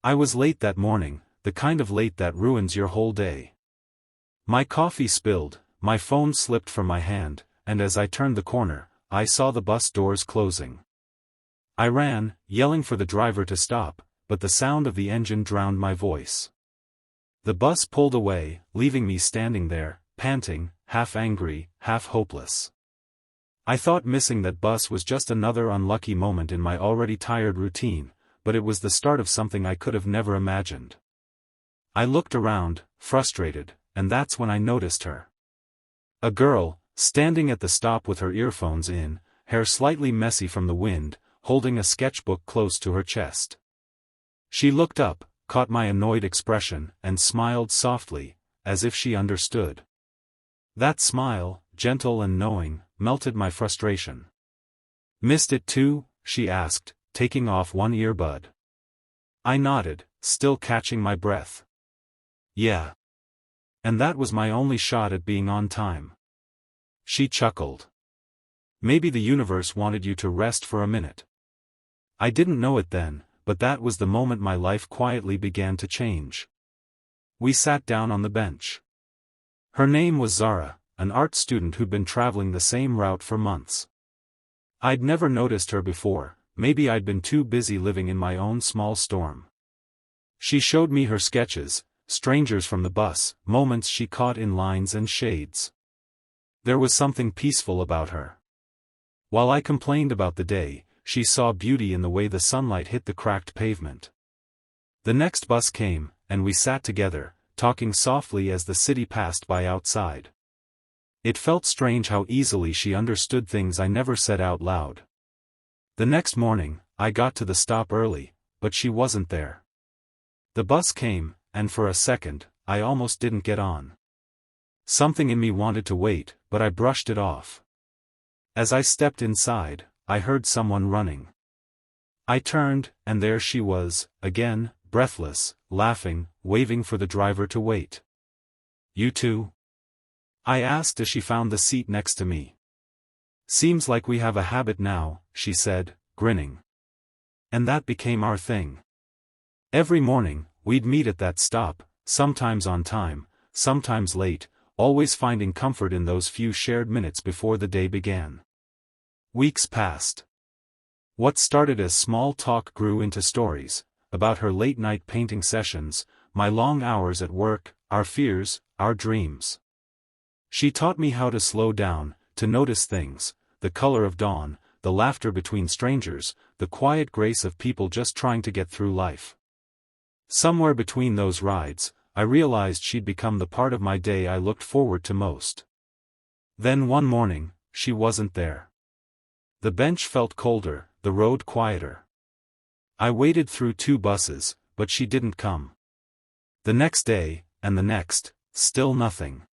I was late that morning, the kind of late that ruins your whole day. My coffee spilled, my phone slipped from my hand, and as I turned the corner, I saw the bus doors closing. I ran, yelling for the driver to stop, but the sound of the engine drowned my voice. The bus pulled away, leaving me standing there, panting, half angry, half hopeless. I thought missing that bus was just another unlucky moment in my already tired routine, but it was the start of something I could have never imagined. I looked around, frustrated, and that's when I noticed her. A girl, standing at the stop with her earphones in, hair slightly messy from the wind, holding a sketchbook close to her chest. She looked up, caught my annoyed expression, and smiled softly, as if she understood. That smile, gentle and knowing, melted my frustration. "Missed it too?" she asked, taking off one earbud. I nodded, still catching my breath. "Yeah. And that was my only shot at being on time." She chuckled. "Maybe the universe wanted you to rest for a minute." I didn't know it then, but that was the moment my life quietly began to change. We sat down on the bench. Her name was Zara, an art student who'd been traveling the same route for months. I'd never noticed her before, maybe I'd been too busy living in my own small storm. She showed me her sketches, strangers from the bus, moments she caught in lines and shades. There was something peaceful about her. While I complained about the day, she saw beauty in the way the sunlight hit the cracked pavement. The next bus came, and we sat together, talking softly as the city passed by outside. It felt strange how easily she understood things I never said out loud. The next morning, I got to the stop early, but she wasn't there. The bus came, and for a second, I almost didn't get on. Something in me wanted to wait, but I brushed it off. As I stepped inside, I heard someone running. I turned, and there she was, again, breathless, laughing, waving for the driver to wait. "You too?" I asked as she found the seat next to me. "Seems like we have a habit now," she said, grinning. And that became our thing. Every morning, we'd meet at that stop, sometimes on time, sometimes late, always finding comfort in those few shared minutes before the day began. Weeks passed. What started as small talk grew into stories, about her late-night painting sessions, my long hours at work, our fears, our dreams. She taught me how to slow down, to notice things, the color of dawn, the laughter between strangers, the quiet grace of people just trying to get through life. Somewhere between those rides, I realized she'd become the part of my day I looked forward to most. Then one morning, she wasn't there. The bench felt colder, the road quieter. I waited through 2 buses, but she didn't come. The next day, and the next, still nothing.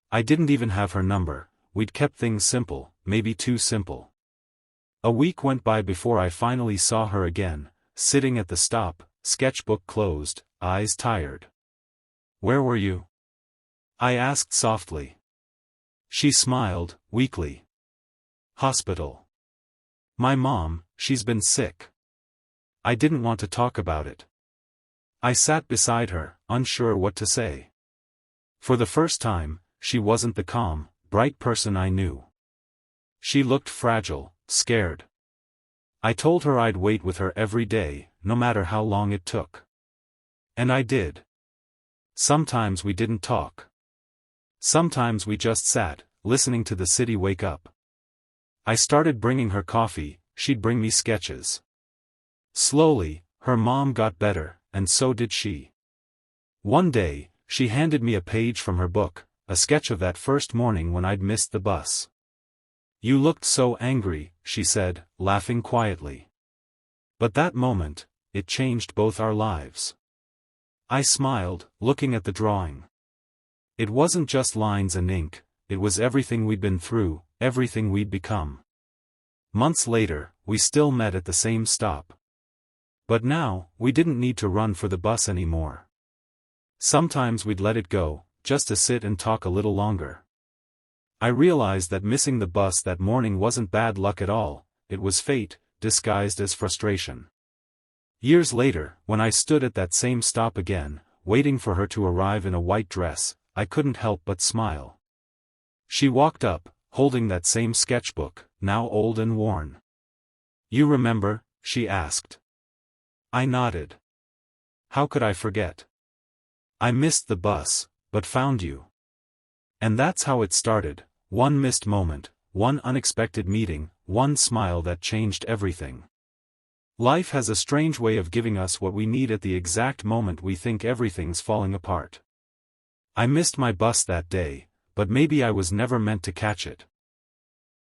I didn't even have her number. We'd kept things simple, maybe too simple. A week went by before I finally saw her again, sitting at the stop, sketchbook closed, eyes tired. "Where were you?" I asked softly. She smiled, weakly. "Hospital. My mom, she's been sick." I didn't want to talk about it. I sat beside her, unsure what to say. For the first time, she wasn't the calm, bright person I knew. She looked fragile, scared. I told her I'd wait with her every day, no matter how long it took. And I did. Sometimes we didn't talk. Sometimes we just sat, listening to the city wake up. I started bringing her coffee, she'd bring me sketches. Slowly, her mom got better, and so did she. One day, she handed me a page from her book, a sketch of that first morning when I'd missed the bus. "You looked so angry," she said, laughing quietly. But that moment, it changed both our lives. I smiled, looking at the drawing. It wasn't just lines and ink, it was everything we'd been through, everything we'd become. Months later, we still met at the same stop. But now, we didn't need to run for the bus anymore. Sometimes we'd let it go, just to sit and talk a little longer. I realized that missing the bus that morning wasn't bad luck at all, it was fate, disguised as frustration. Years later, when I stood at that same stop again, waiting for her to arrive in a white dress, I couldn't help but smile. She walked up, holding that same sketchbook, now old and worn. "You remember?" she asked. I nodded. "How could I forget? I missed the bus, but found you." And that's how it started, one missed moment, one unexpected meeting, one smile that changed everything. Life has a strange way of giving us what we need at the exact moment we think everything's falling apart. I missed my bus that day, but maybe I was never meant to catch it.